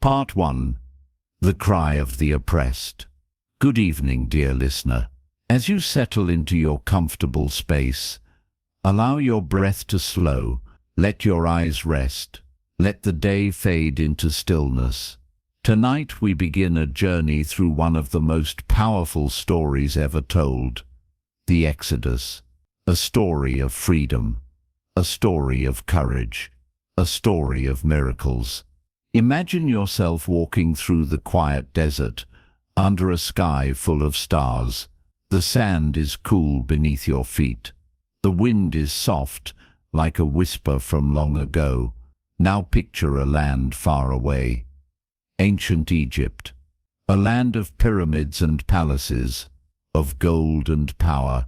Part 1. The Cry of the Oppressed. Good evening, dear listener. As you settle into your comfortable space, allow your breath to slow, let your eyes rest, let the day fade into stillness. Tonight we begin a journey through one of the most powerful stories ever told, the Exodus. A story of freedom, a story of courage, a story of miracles. Imagine yourself walking through the quiet desert, under a sky full of stars. The sand is cool beneath your feet. The wind is soft, like a whisper from long ago. Now picture a land far away. Ancient Egypt, a land of pyramids and palaces, of gold and power.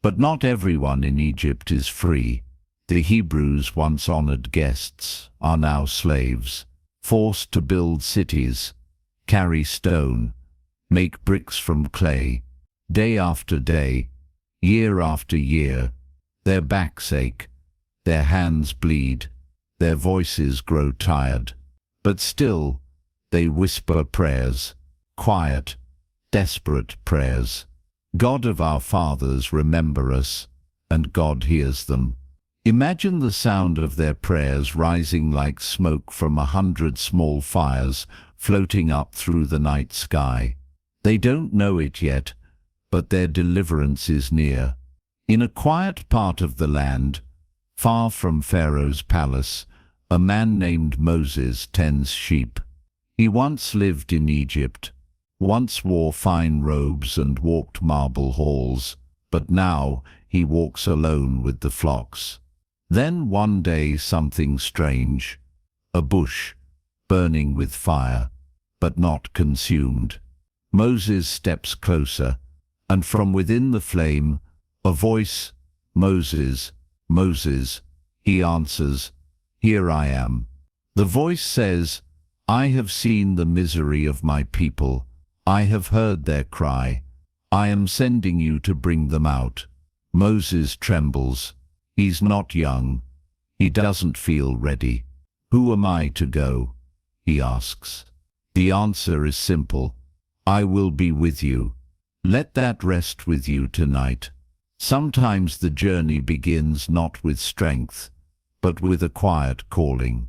But not everyone in Egypt is free. The Hebrews, once honored guests, are now slaves, forced to build cities, carry stone, make bricks from clay. Day after day, year after year, their backs ache, their hands bleed, their voices grow tired. But still, they whisper prayers, quiet, desperate prayers. God of our fathers, remember us, and God hears them. Imagine the sound of their prayers rising like smoke from 100 small fires floating up through the night sky. They don't know it yet, but their deliverance is near. In a quiet part of the land, far from Pharaoh's palace, a man named Moses tends sheep. He once lived in Egypt, once wore fine robes and walked marble halls, but now he walks alone with the flocks. Then one day something strange, a bush, burning with fire, but not consumed. Moses steps closer, and from within the flame, a voice, "Moses, Moses," he answers, "Here I am." The voice says, "I have seen the misery of my people. I have heard their cry. I am sending you to bring them out." Moses trembles. He's not young. He doesn't feel ready. "Who am I to go?" he asks. The answer is simple. "I will be with you." Let that rest with you tonight. Sometimes the journey begins not with strength, but with a quiet calling.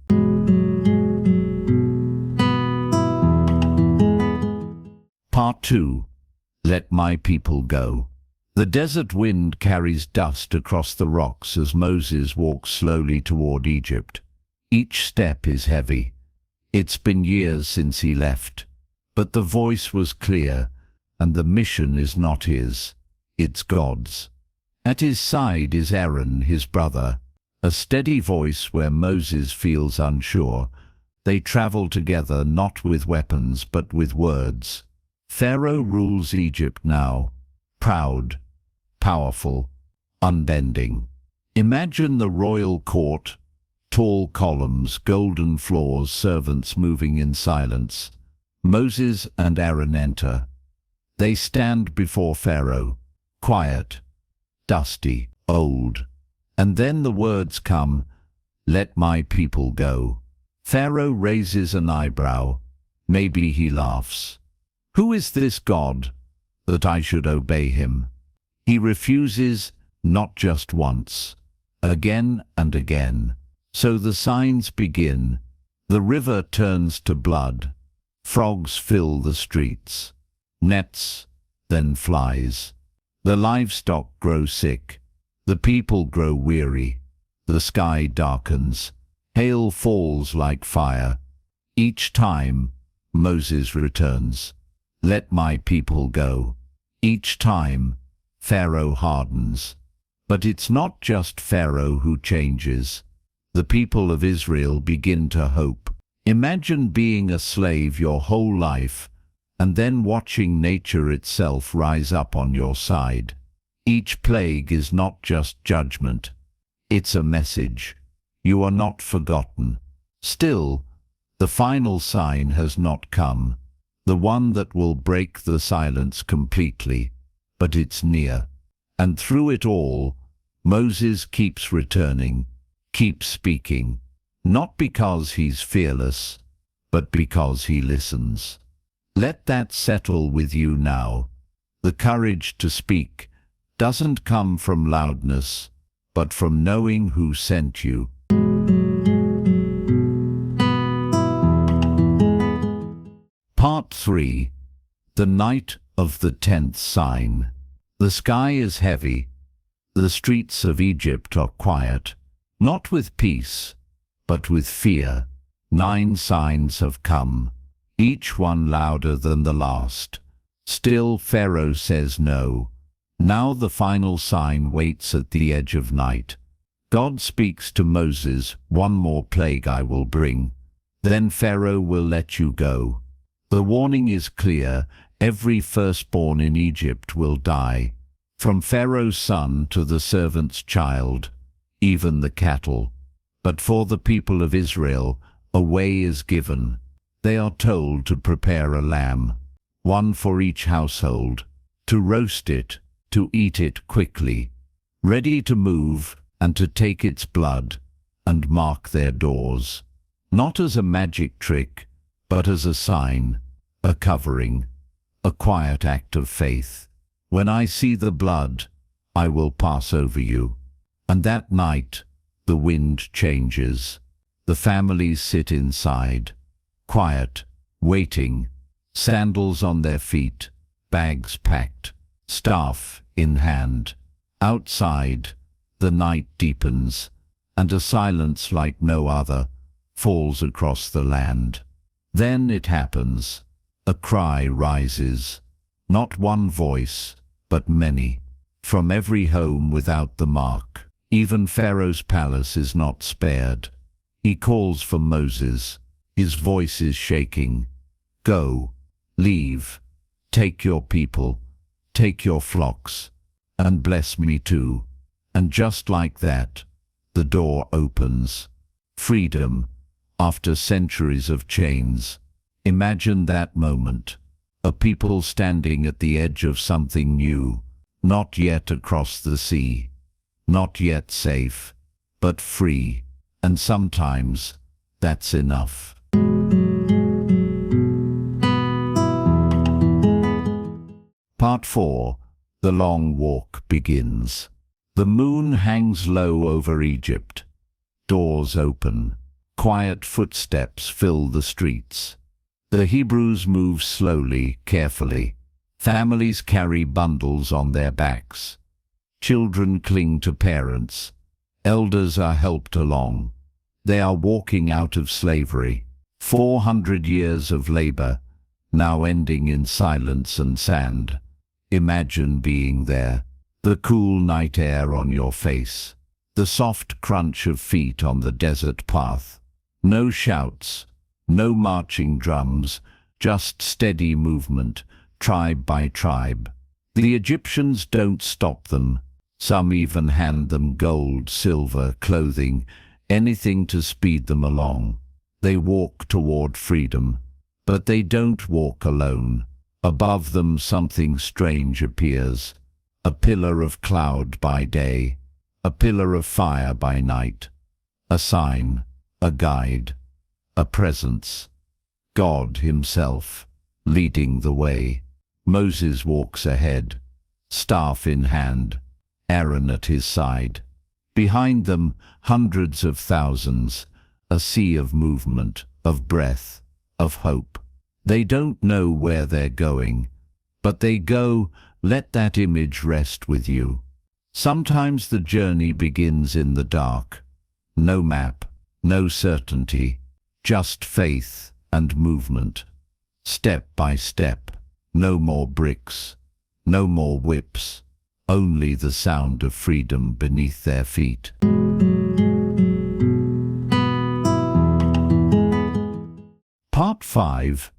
Part 2. Let my people go. The desert wind carries dust across the rocks as Moses walks slowly toward Egypt. Each step is heavy. It's been years since he left, but the voice was clear, and the mission is not his, it's God's. At his side is Aaron, his brother, a steady voice where Moses feels unsure. They travel together not with weapons but with words. Pharaoh rules Egypt now, proud, powerful, unbending. Imagine the royal court, tall columns, golden floors, servants moving in silence. Moses and Aaron enter. They stand before Pharaoh, quiet, dusty, old. And then the words come, "Let my people go." Pharaoh raises an eyebrow. Maybe he laughs. Who is this God, that I should obey him? He refuses, not just once, again and again. So the signs begin. The river turns to blood. Frogs fill the streets. Nets, then flies. The livestock grow sick. The people grow weary. The sky darkens. Hail falls like fire. Each time, Moses returns. "Let my people go." Each time, Pharaoh hardens. But it's not just Pharaoh who changes. The people of Israel begin to hope. Imagine being a slave your whole life, and then watching nature itself rise up on your side. Each plague is not just judgment. It's a message. You are not forgotten. Still, the final sign has not come, the one that will break the silence completely, but it's near. And through it all, Moses keeps returning, keeps speaking, not because he's fearless, but because he listens. Let that settle with you now. The courage to speak doesn't come from loudness, but from knowing who sent you. Part 3. The night of the 10th sign. The sky is heavy. The streets of Egypt are quiet, not with peace, but with fear. 9 signs have come, each one louder than the last. Still Pharaoh says no. Now the final sign waits at the edge of night. God speaks to Moses, "One more plague I will bring. Then Pharaoh will let you go." The warning is clear: every firstborn in Egypt will die, from Pharaoh's son to the servant's child, even the cattle. But for the people of Israel, a way is given. They are told to prepare a lamb, one for each household, to roast it, to eat it quickly, ready to move and to take its blood and mark their doors, not as a magic trick, but as a sign, a covering, a quiet act of faith. When I see the blood, I will pass over you. And that night, the wind changes. The families sit inside, quiet, waiting, sandals on their feet, bags packed, staff in hand. Outside, the night deepens, and a silence like no other falls across the land. Then it happens. A cry rises, not one voice, but many, from every home without the mark. Even Pharaoh's palace is not spared. He calls for Moses. His voice is shaking. "Go, leave, take your people, take your flocks, and bless me too." And just like that, the door opens. Freedom, after centuries of chains. Imagine that moment. A people standing at the edge of something new, not yet across the sea, not yet safe, but free. And sometimes that's enough. Part 4. The long walk begins. The moon hangs low over Egypt. Doors open. Quiet footsteps fill the streets. The Hebrews move slowly, carefully. Families carry bundles on their backs. Children cling to parents. Elders are helped along. They are walking out of slavery. 400 years of labor, now ending in silence and sand. Imagine being there. The cool night air on your face. The soft crunch of feet on the desert path. No shouts, no marching drums, just steady movement, tribe by tribe. The Egyptians don't stop them. Some even hand them gold, silver, clothing, anything to speed them along. They walk toward freedom, but they don't walk alone. Above them something strange appears. A pillar of cloud by day, a pillar of fire by night. A sign, a guide, a presence. God himself, leading the way. Moses walks ahead, staff in hand, Aaron at his side. Behind them, hundreds of thousands, a sea of movement, of breath, of hope. They don't know where they're going, but they go. Let that image rest with you. Sometimes the journey begins in the dark. No map, no certainty, just faith and movement. Step by step, no more bricks, no more whips, only the sound of freedom beneath their feet. Part 5.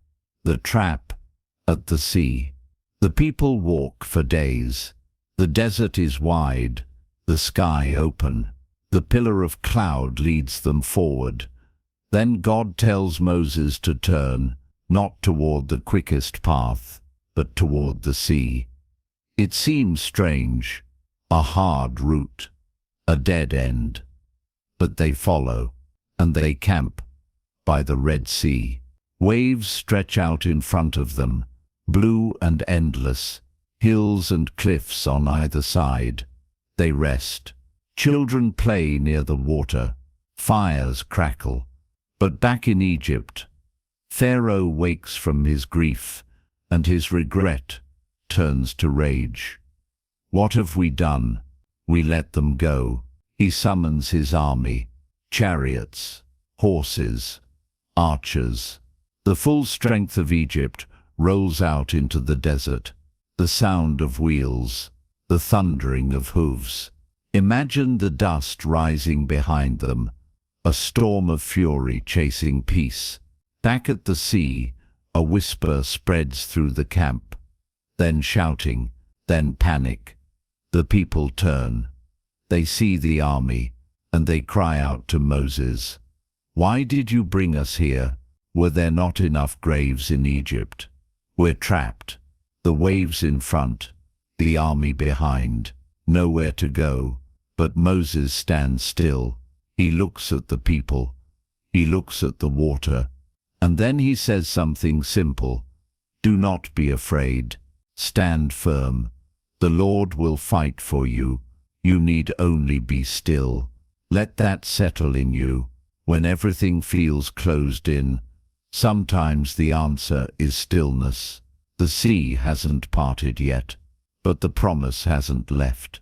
The Trap at the Sea. The people walk for days. The desert is wide, the sky open. The pillar of cloud leads them forward. Then God tells Moses to turn, not toward the quickest path, but toward the sea. It seems strange, a hard route, a dead end. But they follow, and they camp by the Red Sea. Waves stretch out in front of them, blue and endless, hills and cliffs on either side. They rest. Children play near the water. Fires crackle. But back in Egypt, Pharaoh wakes from his grief, and his regret turns to rage. What have we done? We let them go. He summons his army, chariots, horses, archers. The full strength of Egypt rolls out into the desert, the sound of wheels, the thundering of hooves. Imagine the dust rising behind them, a storm of fury chasing peace. Back at the sea, a whisper spreads through the camp, then shouting, then panic. The people turn. They see the army, and they cry out to Moses, "Why did you bring us here? Were there not enough graves in Egypt? We're trapped. The waves in front, the army behind, nowhere to go." But Moses stands still. He looks at the people. He looks at the water. And then he says something simple. "Do not be afraid. Stand firm. The Lord will fight for you. You need only be still." Let that settle in you. When everything feels closed in, sometimes the answer is stillness. The sea hasn't parted yet, but the promise hasn't left.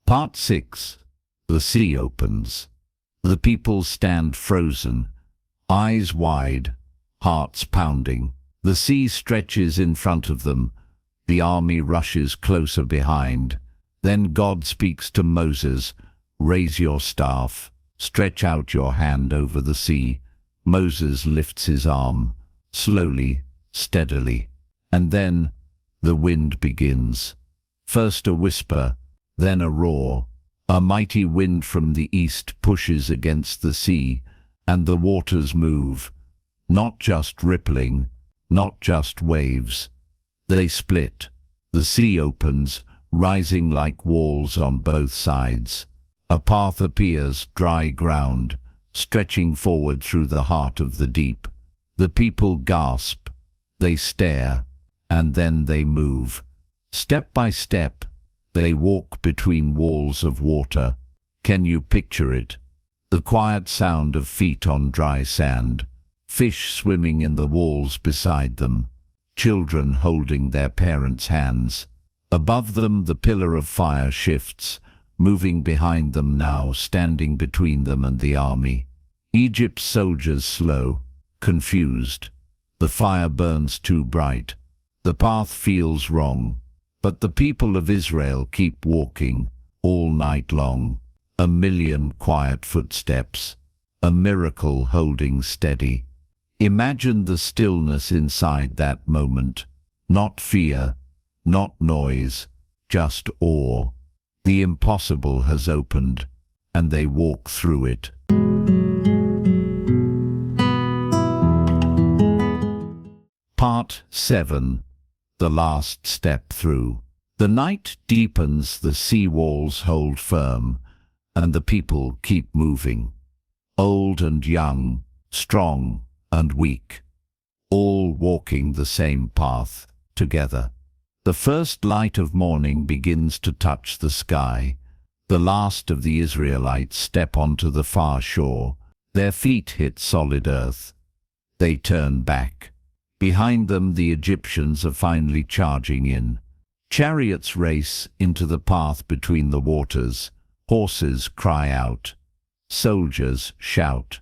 Part 6. The sea opens. The people stand frozen, eyes wide, hearts pounding. The sea stretches in front of them. The army rushes closer behind. Then God speaks to Moses, "Raise your staff, stretch out your hand over the sea." Moses lifts his arm, slowly, steadily. And then the wind begins. First a whisper, then a roar. A mighty wind from the east pushes against the sea, and the waters move. Not just rippling, not just waves. They split. The sea opens, rising like walls on both sides. A path appears, dry ground, stretching forward through the heart of the deep. The people gasp. They stare, and then they move. Step by step, they walk between walls of water. Can you picture it? The quiet sound of feet on dry sand, fish swimming in the walls beside them, children holding their parents' hands. Above them the pillar of fire shifts, moving behind them now, standing between them and the army. Egypt's soldiers slow, confused. The fire burns too bright. The path feels wrong. But the people of Israel keep walking all night long. A million quiet footsteps, a miracle holding steady. Imagine the stillness inside that moment. Not fear, not noise, just awe. The impossible has opened, and they walk through it. Part 7. The last step through. The night deepens, the sea walls hold firm, and the people keep moving. Old and young, strong and weak, all walking the same path together. The first light of morning begins to touch the sky. The last of the Israelites step onto the far shore. Their feet hit solid earth. They turn back. Behind them the Egyptians are finally charging in. Chariots race into the path between the waters. Horses cry out. Soldiers shout.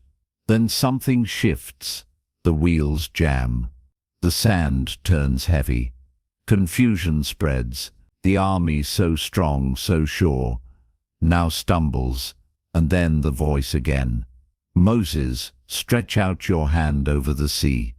Then something shifts. The wheels jam. The sand turns heavy. Confusion spreads. The army, so strong, so sure, now stumbles, and then the voice again. "Moses, stretch out your hand over the sea."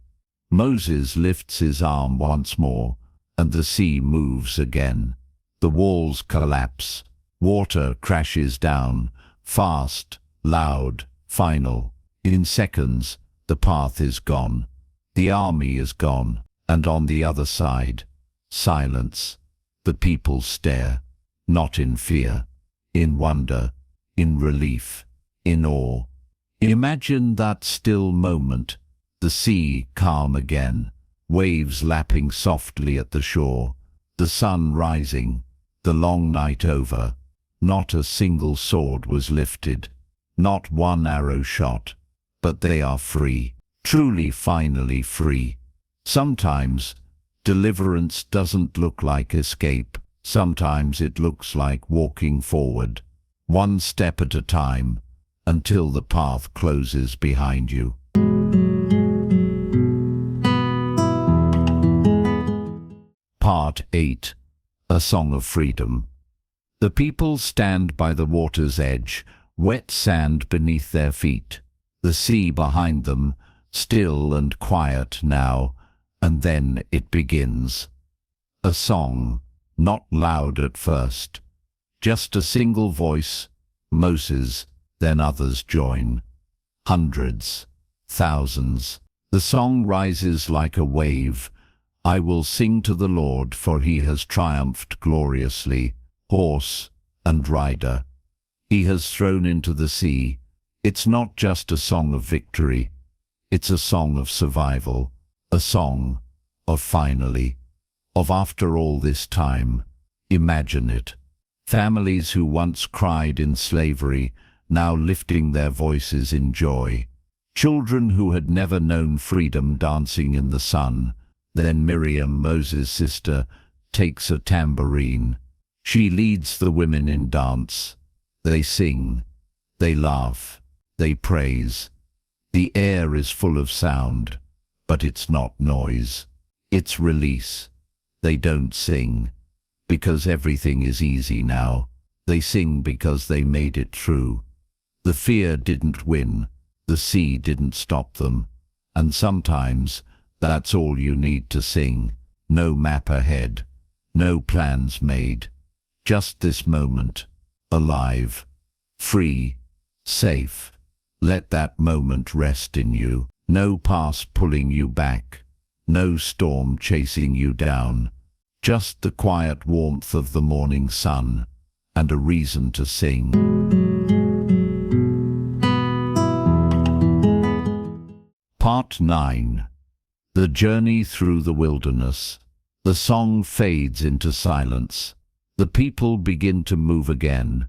Moses lifts his arm once more, and the sea moves again. The walls collapse. Water crashes down, fast, loud, final. In seconds, the path is gone. The army is gone, and on the other side, silence. The people stare, not in fear, in wonder, in relief, in awe. Imagine that still moment, the sea calm again, waves lapping softly at the shore, the sun rising, the long night over. Not a single sword was lifted, not one arrow shot, but they are free, truly finally free. Sometimes deliverance doesn't look like escape. Sometimes it looks like walking forward, one step at a time, until the path closes behind you. Part 8. A Song of Freedom. The people stand by the water's edge, wet sand beneath their feet, the sea behind them, still and quiet now, and then it begins. A song, not loud at first, just a single voice, Moses, then others join. Hundreds, thousands. The song rises like a wave. I will sing to the Lord, for he has triumphed gloriously, horse and rider. He has thrown into the sea. It's not just a song of victory. It's a song of survival, a song of finally, of after all this time. Imagine it. Families who once cried in slavery, now lifting their voices in joy. Children who had never known freedom dancing in the sun. Then Miriam, Moses' sister, takes a tambourine. She leads the women in dance. They sing, they laugh, they praise. The air is full of sound, but it's not noise. It's release. They don't sing because everything is easy now. They sing because they made it through. The fear didn't win. The sea didn't stop them. And sometimes that's all you need to sing. No map ahead, no plans made. Just this moment, alive, free, safe. Let that moment rest in you. No past pulling you back. No storm chasing you down. Just the quiet warmth of the morning sun and a reason to sing. Part 9. The Journey Through the Wilderness. The song fades into silence. The people begin to move again,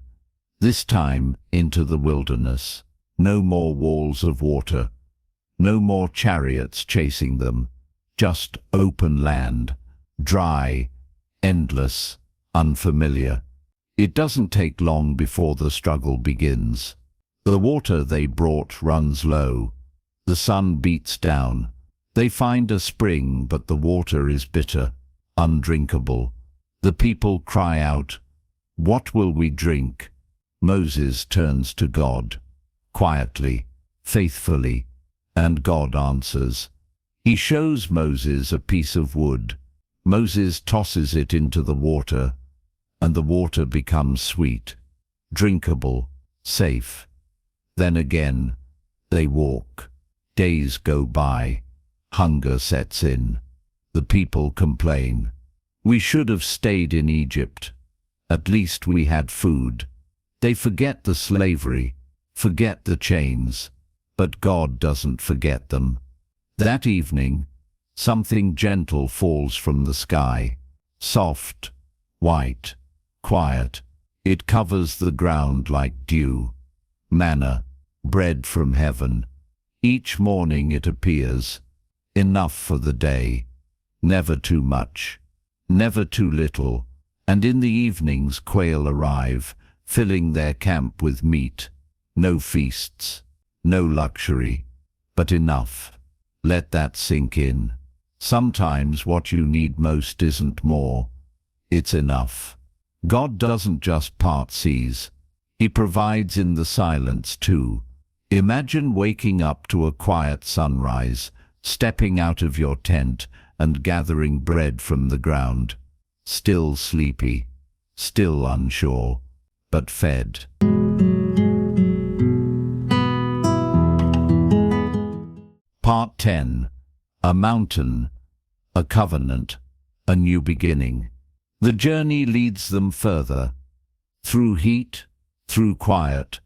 this time into the wilderness. No more walls of water, no more chariots chasing them, just open land, dry, endless, unfamiliar. It doesn't take long before the struggle begins. The water they brought runs low. The sun beats down. They find a spring, but the water is bitter, undrinkable. The people cry out, "What will we drink?" Moses turns to God, quietly, faithfully, and God answers. He shows Moses a piece of wood. Moses tosses it into the water, and the water becomes sweet, drinkable, safe. Then again, they walk. Days go by. Hunger sets in. The people complain. "We should have stayed in Egypt. At least we had food." They forget the slavery, forget the chains, but God doesn't forget them. That evening, something gentle falls from the sky, soft, white, quiet. It covers the ground like dew, manna, bread from heaven. Each morning it appears, enough for the day, never too much, never too little, and in the evenings quail arrive, filling their camp with meat. No feasts, no luxury, but enough. Let that sink in. Sometimes what you need most isn't more, it's enough. God doesn't just part seas, He provides in the silence too. Imagine waking up to a quiet sunrise, stepping out of your tent and gathering bread from the ground. Still sleepy, still unsure, but fed. Part 10. A Mountain, a Covenant, a New Beginning. The journey leads them further, through heat, through quiet,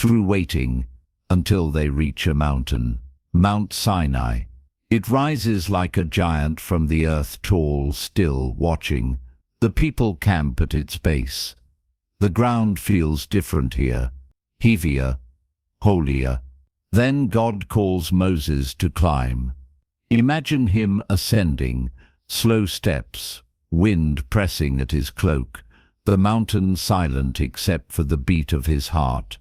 through waiting, until they reach a mountain, Mount Sinai. It rises like a giant from the earth, tall, still, watching. The people camp at its base. The ground feels different here, heavier, holier. Then God calls Moses to climb. Imagine him ascending, slow steps, wind pressing at his cloak, the mountain silent except for the beat of his heart.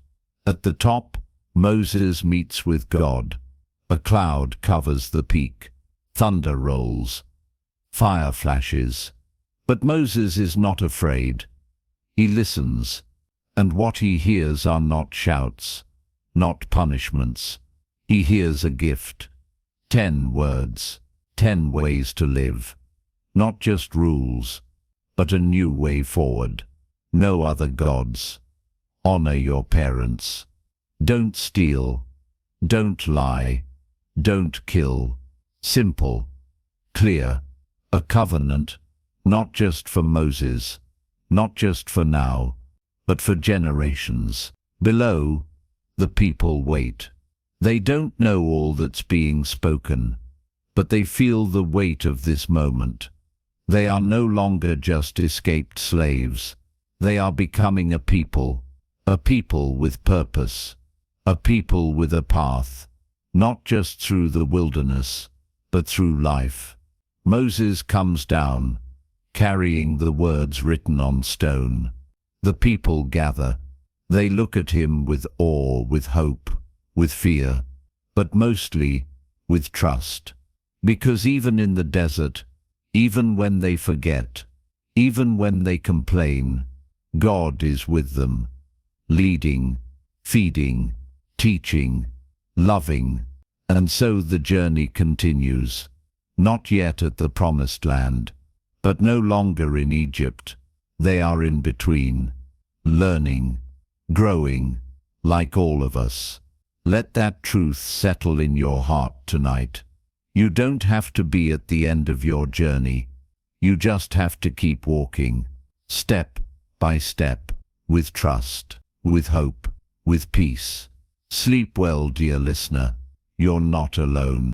At the top, Moses meets with God. A cloud covers the peak. Thunder rolls. Fire flashes. But Moses is not afraid. He listens. And what he hears are not shouts, not punishments. He hears a gift. 10 words. 10 ways to live. Not just rules, but a new way forward. No other gods. Honor your parents. Don't steal. Don't lie. Don't kill. Simple. Clear. A covenant, not just for Moses, not just for now, but for generations. Below, the people wait. They don't know all that's being spoken, but they feel the weight of this moment. They are no longer just escaped slaves. They are becoming a people with purpose, a people with a path. Not just through the wilderness, but through life. Moses comes down, carrying the words written on stone. The people gather. They look at him with awe, with hope, with fear, but mostly with trust. Because even in the desert, even when they forget, even when they complain, God is with them, leading, feeding, teaching, loving. And so the journey continues, not yet at the promised land, but no longer in Egypt. They are in between, learning, growing, like all of us. Let that truth settle in your heart tonight. You don't have to be at the end of your journey. You just have to keep walking, step by step, with trust, with hope, with peace. Sleep well, dear listener. You're not alone.